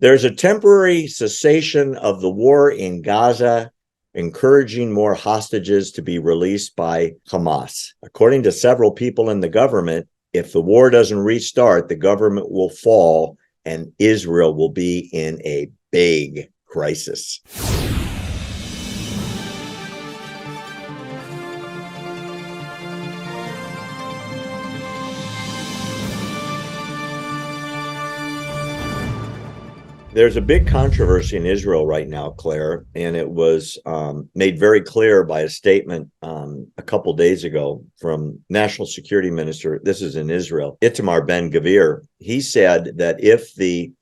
There's a temporary cessation of the war in Gaza, encouraging more hostages to be released by Hamas. According to several people in the government, if the war doesn't restart, the government will fall and Israel will be in a big crisis. There's a big controversy in Israel right now, Claire, and it was made very clear by a statement a couple days ago from National Security Minister. This is in Israel, Itamar Ben-Gvir. He said that if the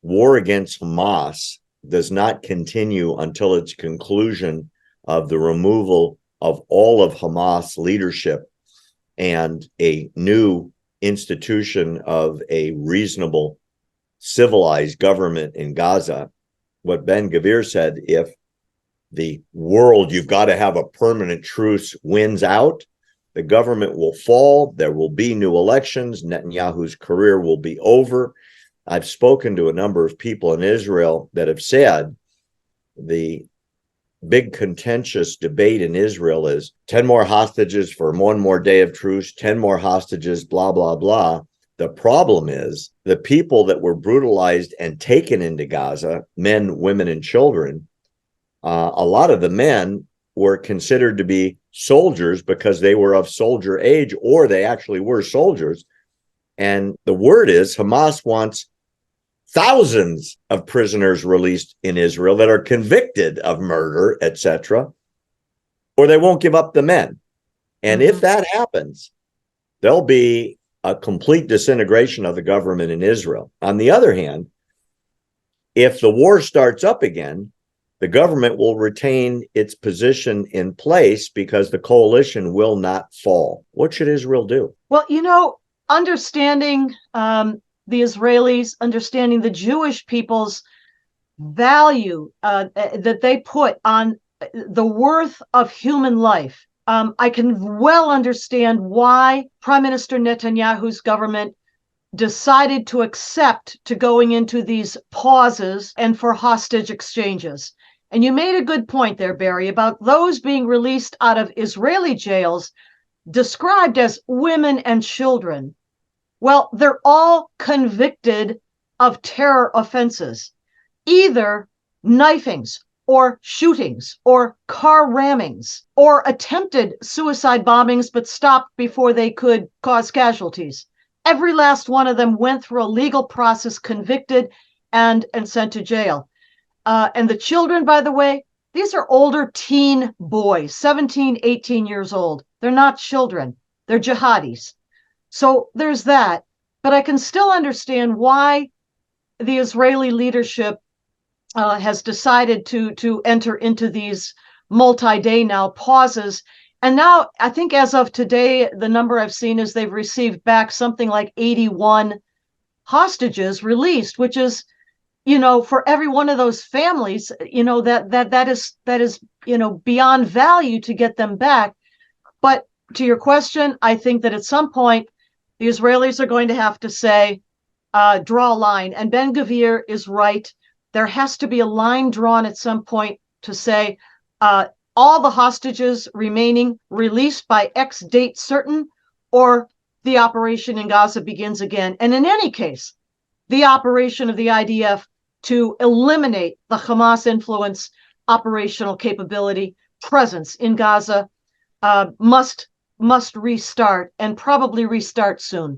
war against Hamas does not continue until its conclusion of the removal of all of Hamas leadership and a new institution of a reasonable civilized government in Gaza, what Ben-Gvir said, if the world, you've got to have a permanent truce, wins out, the government will fall, there will be new elections, Netanyahu's career will be over. I've spoken to a number of people in Israel that have said the big contentious debate in Israel is 10 more hostages for one more day of truce, 10 more hostages, blah, blah, blah. The problem is the people that were brutalized and taken into Gaza, men, women, and children, a lot of the men were considered to be soldiers because they were of soldier age, or they actually were soldiers. And the word is Hamas wants thousands of prisoners released in Israel that are convicted of murder, etc., or they won't give up the men. And if that happens, there'll be a complete disintegration of the government in Israel. On the other hand, if the war starts up again, the government will retain its position in place because the coalition will not fall. What should Israel do? Well, understanding the Israelis, understanding the Jewish people's value that they put on the worth of human life, I can well understand why Prime Minister Netanyahu's government decided to accept to going into these pauses and for hostage exchanges. And you made a good point there, Barry, about those being released out of Israeli jails described as women and children. Well, they're all convicted of terror offenses, either knifings or shootings or car rammings or attempted suicide bombings, but stopped before they could cause casualties. Every last one of them went through a legal process, convicted and sent to jail. And the children, by the way, these are older teen boys, 17, 18 years old. They're not children. They're jihadis. So there's that. But I can still understand why the Israeli leadership has decided to enter into these multi-day now pauses. And now I think as of today, the number I've seen is they've received back something like 81 hostages released, which is, for every one of those families, that is beyond value to get them back. But to your question, I think that at some point the Israelis are going to have to say, draw a line. And Ben-Gvir is right. There has to be a line drawn at some point to say all the hostages remaining released by X date certain, or the operation in Gaza begins again. And in any case, the operation of the IDF to eliminate the Hamas influence, operational capability, presence in Gaza must restart, and probably restart soon.